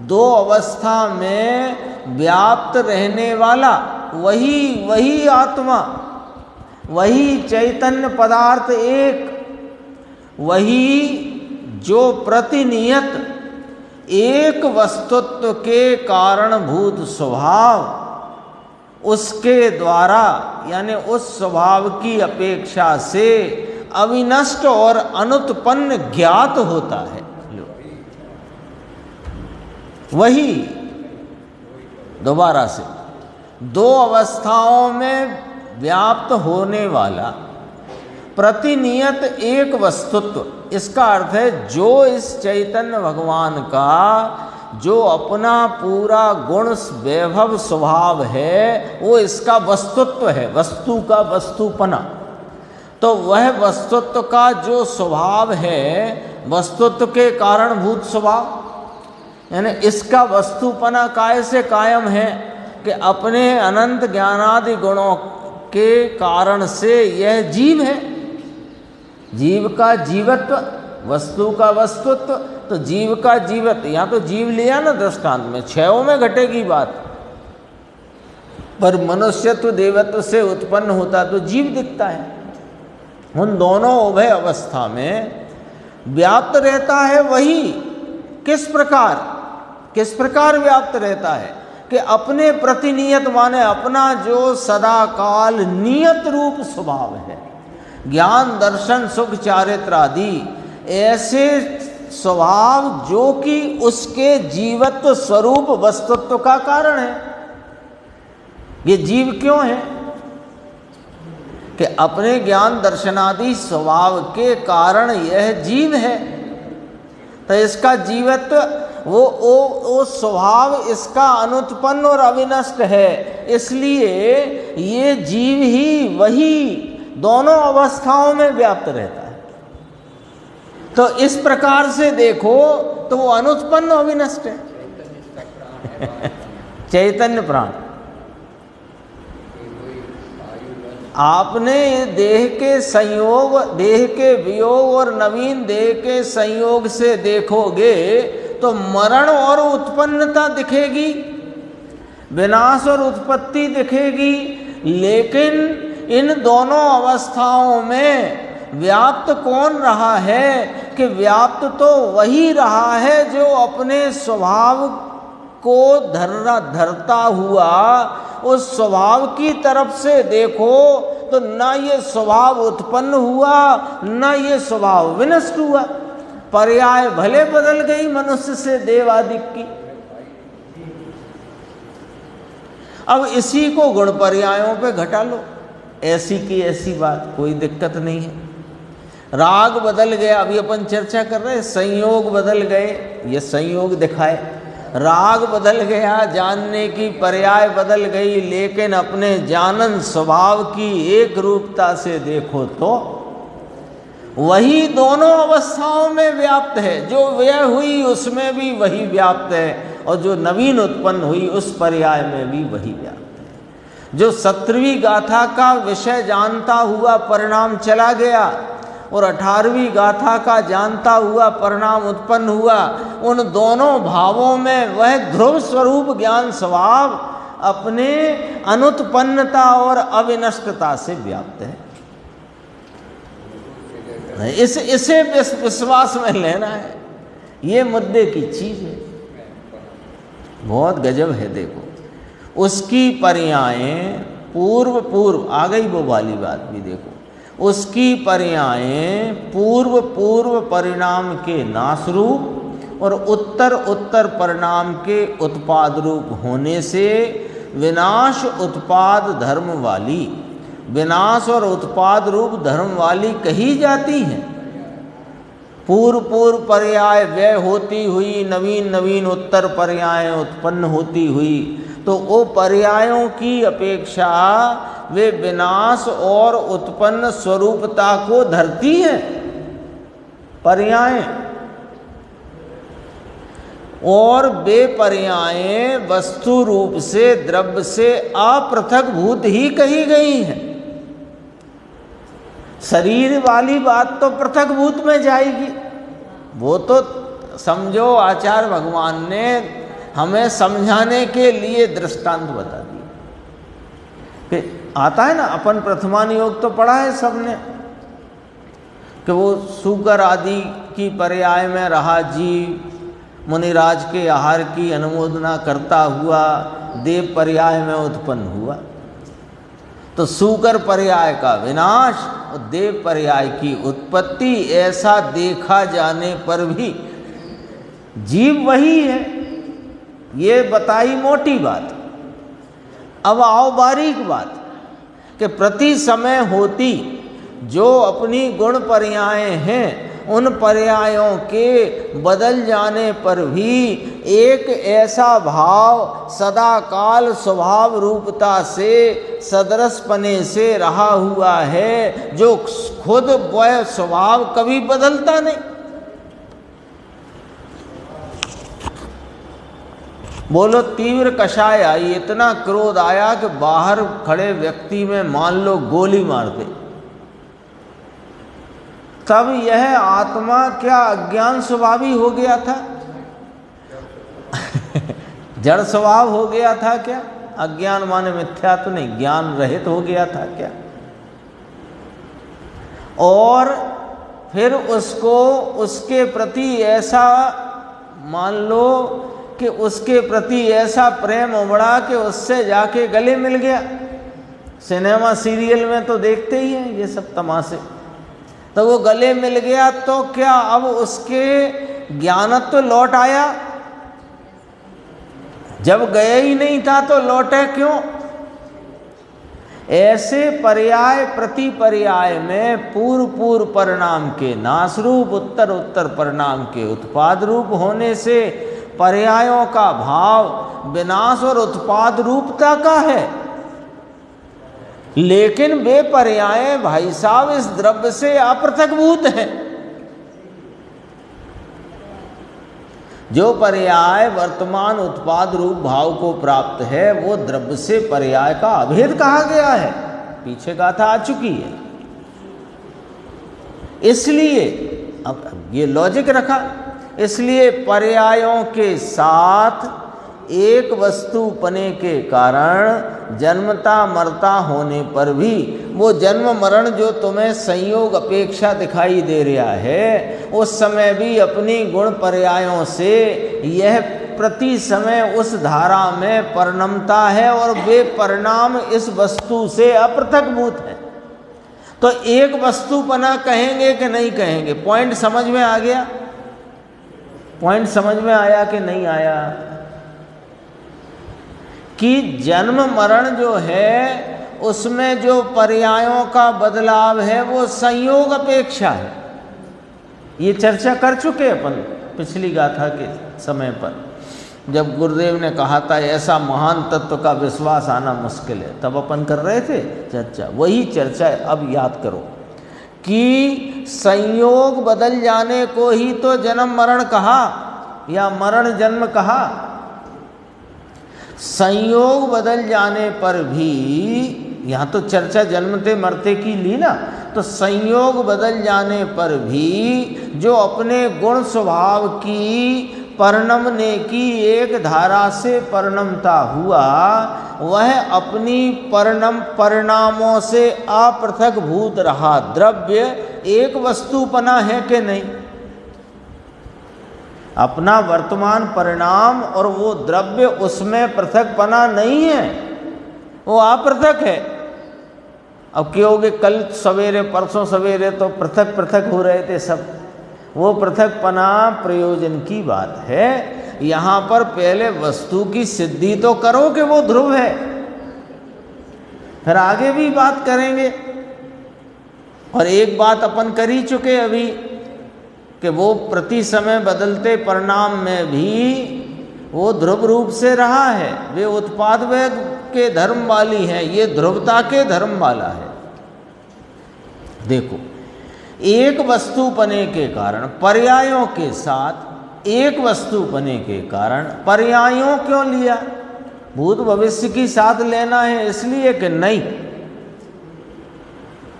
दो अवस्था में व्याप्त रहने वाला वही आत्मा, वही चैतन्य पदार्थ एक, वही जो प्रतिनियत एक वस्तुत्व के कारणभूत स्वभाव, उसके द्वारा यानी उस स्वभाव की अपेक्षा से अविनष्ट और अनुत्पन्न ज्ञात होता है। वही दोबारा से दो अवस्थाओं में व्याप्त होने वाला प्रतिनियत एक वस्तुत्व, इसका अर्थ है जो इस चैतन्य भगवान का जो अपना पूरा गुण वैभव स्वभाव है, वो इसका वस्तुत्व है, वस्तु का वस्तुपना। तो वह वस्तुत्व का जो स्वभाव है, वस्तुत्व के कारणभूत स्वभाव, यानी इसका वस्तुपना काय से कायम है कि अपने अनंत ज्ञानादि गुणों के कारण से यह जीव है। जीव का जीवत्व, वस्तु का वस्तुत्व, तो जीव का जीवत्व, यहाँ तो जीव लिया ना दृष्टांत में, क्षयों में घटेगी बात, पर मनुष्यत्व देवत्व से उत्पन्न होता तो जीव दिखता है। उन दोनों उभय अवस्था में व्याप्त रहता है वही। किस प्रकार व्याप्त रहता है कि अपने प्रतिनियत माने अपना जो सदा काल नियत रूप स्वभाव है, ज्ञान दर्शन सुख चारित्र आदि ऐसे स्वभाव जो कि उसके जीवत्व स्वरूप वस्तुत्व का कारण है। ये जीव क्यों है कि अपने ज्ञान दर्शनादि स्वभाव के कारण यह जीव है। तो इसका जीवत्व वो स्वभाव इसका अनुत्पन्न और अविनष्ट है, इसलिए ये जीव ही वही दोनों अवस्थाओं में व्याप्त रहता है। तो इस प्रकार से देखो तो वो अनुत्पन्न अविनष्ट है। चैतन्य प्राण। आपने देह के संयोग, देह के वियोग और नवीन देह के संयोग से देखोगे तो मरण और उत्पन्नता दिखेगी, विनाश और उत्पत्ति दिखेगी, लेकिन इन दोनों अवस्थाओं में व्याप्त कौन रहा है कि व्याप्त तो वही रहा है जो अपने स्वभाव को धरता हुआ उस स्वभाव की तरफ से देखो तो न ये स्वभाव उत्पन्न हुआ न ये स्वभाव विनष्ट हुआ। पर्याय भले बदल गई मनुष्य से देव आदि की, अब इसी को गुण पर्यायों पे घटा लो, ऐसी की ऐसी बात, कोई दिक्कत नहीं है। राग बदल गया, अभी अपन चर्चा कर रहे हैं, संयोग बदल गए, ये संयोग दिखाए, राग बदल गया, जानने की पर्याय बदल गई, लेकिन अपने जानन स्वभाव की एक रूपता से देखो तो वही दोनों अवस्थाओं में व्याप्त है। जो व्यय हुई उसमें भी वही व्याप्त है और जो नवीन उत्पन्न हुई उस पर्याय में भी वही व्याप्त है। जो 17वीं गाथा का विषय जानता हुआ परिणाम चला गया और 18वीं गाथा का जानता हुआ परिणाम उत्पन्न हुआ, उन दोनों भावों में वह ध्रुव स्वरूप ज्ञान स्वभाव अपने अनुत्पन्नता और अविनष्टता से व्याप्त है। इसे विश्वास में लेना है, ये मुद्दे की चीज है। बहुत गजब है। देखो उसकी पर्यायें पूर्व आ गई, वो वाली बात भी देखो, उसकी पर्यायें पूर्व परिणाम के नाश रूप और उत्तर परिणाम के उत्पाद रूप होने से विनाश उत्पाद धर्म वाली, विनाश और उत्पाद रूप धर्म वाली कही जाती हैं। पूर्व पर्याय व्यय होती हुई नवीन उत्तर पर्याय उत्पन्न होती हुई, तो वो पर्यायों की अपेक्षा वे विनाश और उत्पन्न स्वरूपता को धरती हैं पर्याय, और वे पर्याय वस्तु रूप से द्रव्य से अपृथक भूत ही कही गई हैं। शरीर वाली बात तो पृथक भूत में जाएगी, वो तो समझो आचार्य भगवान ने हमें समझाने के लिए दृष्टांत बता दिया कि आता है ना, अपन प्रथमान योग तो पढ़ा है सबने, कि वो सूकर आदि की पर्याय में रहा जीव मुनिराज के आहार की अनुमोदना करता हुआ देव पर्याय में उत्पन्न हुआ। तो सूकर पर्याय का विनाश और देव पर्याय की उत्पत्ति, ऐसा देखा जाने पर भी जीव वही है, ये बताई मोटी बात। अब आओ बारीक बात, कि प्रति समय होती जो अपनी गुण पर्याय हैं, उन पर्यायों के बदल जाने पर भी एक ऐसा भाव सदा काल स्वभाव रूपता से सदरसपने से रहा हुआ है, जो खुद वह स्वभाव कभी बदलता नहीं। बोलो तीव्र कषाय आई, इतना क्रोध आया कि बाहर खड़े व्यक्ति में मान लो गोली मार दे, तब यह आत्मा क्या अज्ञान स्वभावी हो गया था? जड़ स्वभाव हो गया था क्या? अज्ञान माने मिथ्या तो नहीं, ज्ञान रहित हो गया था क्या? और फिर उसको उसके प्रति ऐसा मान लो कि उसके प्रति ऐसा प्रेम उमड़ा कि उससे जाके गले मिल गया। सिनेमा सीरियल में तो देखते ही हैं ये सब तमाशे। तो वो गले मिल गया तो क्या अब उसके ज्ञानत्व लौट आया? जब गया ही नहीं था तो लौटे क्यों? ऐसे पर्याय प्रति पर्याय में पूर्व परिणाम के नाश रूप, उत्तर परिणाम के उत्पाद रूप होने से पर्यायों का भाव विनाश और उत्पाद रूपता का है। लेकिन वे पर्याय भाई साहब इस द्रव्य से अपृथकभूत हैं। जो पर्याय वर्तमान उत्पाद रूप भाव को प्राप्त है, वो द्रव्य से पर्याय का अभेद कहा गया है, पीछे गाथा आ चुकी है। इसलिए अब ये लॉजिक रखा, इसलिए पर्यायों के साथ एक वस्तु पने के कारण जन्मता मरता होने पर भी वो जन्म मरण जो तुम्हें संयोग अपेक्षा दिखाई दे रहा है, उस समय भी अपनी गुण पर्यायों से यह प्रति समय उस धारा में परिणमता है और वे परिणाम इस वस्तु से अपृथकभूत है। तो एक वस्तुपना कहेंगे कि नहीं कहेंगे? पॉइंट समझ में आ गया? पॉइंट समझ में आया कि नहीं आया? कि जन्म मरण जो है उसमें जो पर्यायों का बदलाव है वो संयोग अपेक्षा है। ये चर्चा कर चुके अपन पिछली गाथा के समय पर, जब गुरुदेव ने कहा था ऐसा महान तत्व का विश्वास आना मुश्किल है, तब अपन कर रहे थे चर्चा। वही चर्चा अब याद करो कि संयोग बदल जाने को ही तो जन्म मरण कहा या मरण जन्म कहा। संयोग बदल जाने पर भी, यहाँ तो चर्चा जन्मते मरते की ली ना, तो संयोग बदल जाने पर भी जो अपने गुण स्वभाव की परिणमने की एक धारा से परिणमता हुआ, वह अपनी परिणामों से अपृथक भूत रहा द्रव्य एक वस्तुपना है कि नहीं? अपना वर्तमान परिणाम और वो द्रव्य, उसमें पृथकपना नहीं है, वो अपृथक है। अब कहोगे कल सवेरे परसों सवेरे तो पृथक पृथक हो रहे थे सब, वो पृथकपना प्रयोजन की बात है। यहाँ पर पहले वस्तु की सिद्धि तो करो कि वो ध्रुव है, फिर आगे भी बात करेंगे। और एक बात अपन कर ही चुके अभी कि वो प्रति समय बदलते परिणाम में भी वो ध्रुव रूप से रहा है। वे उत्पाद वेग के धर्म वाली है, ये ध्रुवता के धर्म वाला है। देखो, एक वस्तु पने के कारण पर्यायों के साथ, एक वस्तु पने के कारण पर्यायों क्यों लिया? भूत भविष्य की साथ लेना है इसलिए कि नहीं,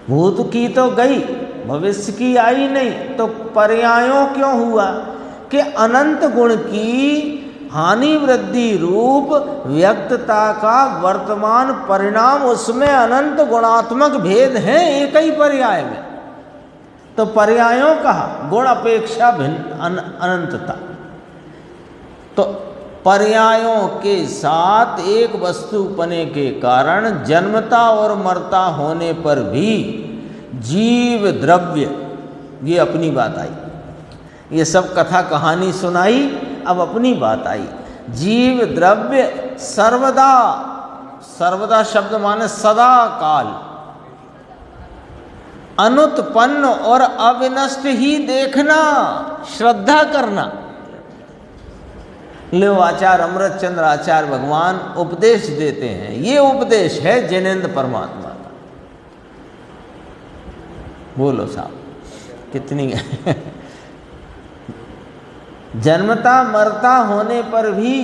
भूत की तो गई, भविष्य की आई नहीं, तो पर्यायों क्यों हुआ? कि अनंत गुण की हानि वृद्धि रूप व्यक्तता का वर्तमान परिणाम, उसमें अनंत गुणात्मक भेद है एक ही पर्याय में। तो पर्यायों कहा, गुण अपेक्षा भिन्न अनंतता। तो पर्यायों के साथ एक वस्तु पने के कारण जन्मता और मरता होने पर भी जीव द्रव्य, ये अपनी बात आई। ये सब कथा कहानी सुनाई, अब अपनी बात आई। जीव द्रव्य सर्वदा, सर्वदा शब्द माने सदा काल, अनुत्पन्न और अविनष्ट ही देखना, श्रद्धा करना। लो आचार्य अमृतचंद्र आचार्य भगवान उपदेश देते हैं, ये उपदेश है जिनेंद्र परमात्मा का। बोलो साहब कितनी जन्मता मरता होने पर भी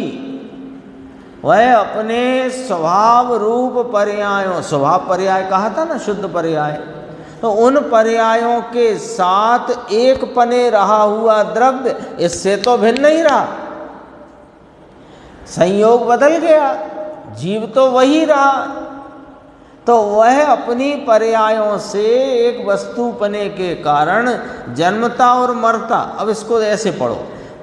वह अपने स्वभाव रूप पर्यायों, स्वभाव पर्याय कहा था ना, शुद्ध पर्याय, तो उन पर्यायों के साथ एक पने रहा हुआ द्रव्य इससे तो भिन्न नहीं रहा। संयोग बदल गया, जीव तो वही रहा, तो वह अपनी पर्यायों से एक वस्तु पने के कारण जन्मता और मरता। अब इसको ऐसे पढ़ो,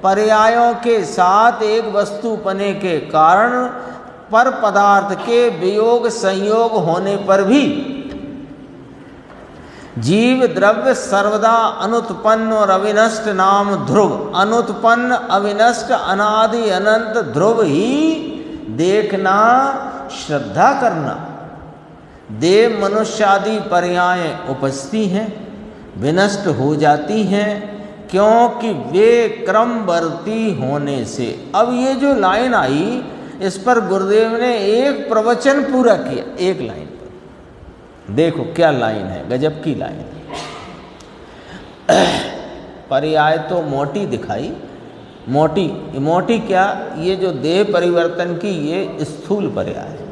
पर्यायों के साथ एक वस्तु पने के कारण पर पदार्थ के वियोग संयोग होने पर भी जीव द्रव्य सर्वदा अनुत्पन्न और अविनष्ट नाम ध्रुव, अनुत्पन्न अविनष्ट अनादि अनंत ध्रुव ही देखना, श्रद्धा करना। देव मनुष्य आदि पर्याय उपजती हैं, विनष्ट हो जाती हैं, क्योंकि वे क्रमवर्ती होने से। अब ये जो लाइन आई, इस पर गुरुदेव ने एक प्रवचन पूरा किया एक लाइन पर। देखो क्या लाइन है, गजब की लाइन। पर्याय तो मोटी दिखाई, मोटी मोटी क्या, ये जो देह परिवर्तन की ये स्थूल पर्याय है,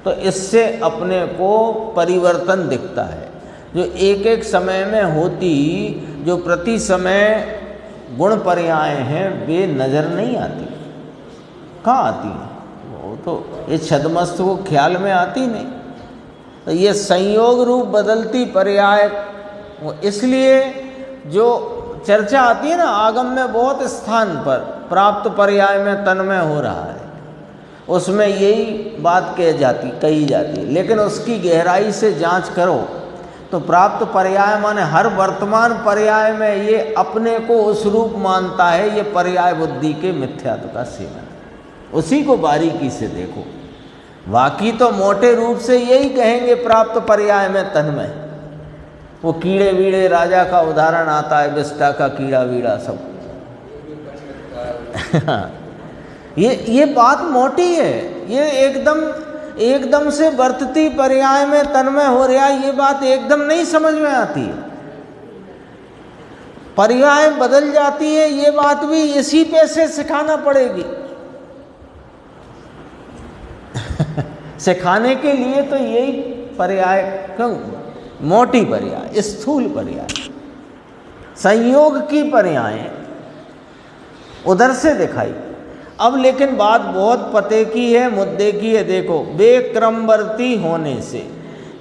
तो इससे अपने को परिवर्तन दिखता है। जो एक एक समय में होती, जो प्रति समय गुण पर्याय हैं, वे नज़र नहीं आती। कहाँ आती है? वो तो ये छदमस्त को ख्याल में आती नहीं। तो ये संयोग रूप बदलती पर्याय, इसलिए जो चर्चा आती है ना आगम में, बहुत स्थान पर प्राप्त पर्याय में तन्मय हो रहा है, उसमें यही बात कही जाती है। लेकिन उसकी गहराई से जांच करो तो प्राप्त पर्याय माने हर वर्तमान पर्याय में ये अपने को उस रूप मानता है, ये पर्याय बुद्धि के मिथ्यात्व का सेवन, उसी को बारीकी से देखो। बाकी तो मोटे रूप से यही कहेंगे प्राप्त पर्याय में तन्मय। वो कीड़े वीड़े राजा का उदाहरण आता है, विष्टा का कीड़ा वीड़ा सब ये बात मोटी है, ये एकदम से वर्तती पर्याय में तन्मय हो रहा है, ये बात एकदम नहीं समझ में आती है। पर्याय बदल जाती है, ये बात भी इसी पे से सिखाना पड़ेगी। सिखाने के लिए तो यही पर्याय, क्यों मोटी पर्याय, स्थूल पर्याय, संयोग की पर्याय उधर से दिखाई। अब लेकिन बात बहुत पते की है, मुद्दे की है। देखो, वे क्रमवर्ती होने से,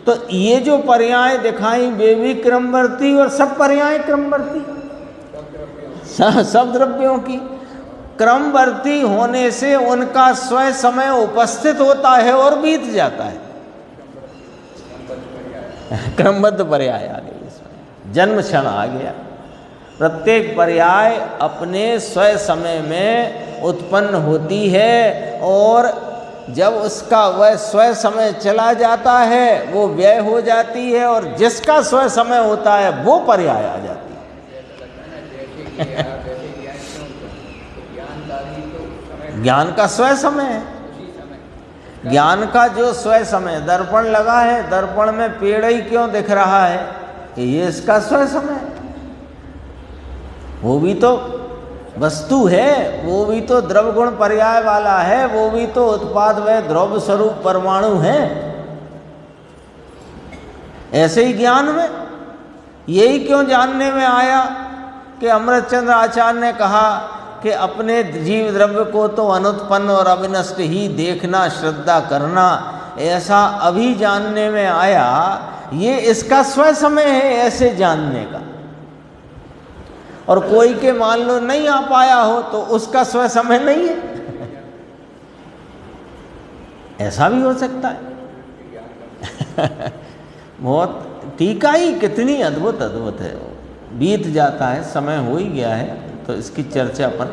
तो ये जो पर्याय दिखाई वे भी क्रमवर्ती और सब पर्याय क्रमवर्ती, सब द्रव्यों की क्रमवर्ती होने से उनका स्वयं समय उपस्थित होता है और बीत जाता है। क्रमबद्ध पर्याय आ गई इसमें, जन्म क्षण आ गया। प्रत्येक पर्याय अपने स्वयं समय में उत्पन्न होती है और जब उसका वह स्वयं समय चला जाता है वो व्यय हो जाती है, और जिसका स्वयं समय होता है वो पर्याय आ जाती है। ज्ञान का स्वयं समय है। ज्ञान का जो स्वयं समय, दर्पण लगा है, दर्पण में पेड़ ही क्यों दिख रहा है कि ये इसका स्वयं समय है। वो भी तो वस्तु है, वो भी तो द्रव्य गुण पर्याय वाला है, वो भी तो उत्पाद व द्रव्य स्वरूप परमाणु है। ऐसे ही ज्ञान में यही क्यों जानने में आया कि अमृतचंद्र आचार्य ने कहा कि अपने जीव द्रव्य को तो अनुत्पन्न और अविनष्ट ही देखना, श्रद्धा करना, ऐसा अभी जानने में आया। ये इसका स्वयं समय है ऐसे जानने का। और कोई के मान लो नहीं आ पाया हो तो उसका स्वयं समय नहीं है, ऐसा भी हो सकता है। बहुत टीका ही कितनी अद्भुत अद्भुत है। बीत जाता है, समय हो ही गया है, तो इसकी चर्चा अपन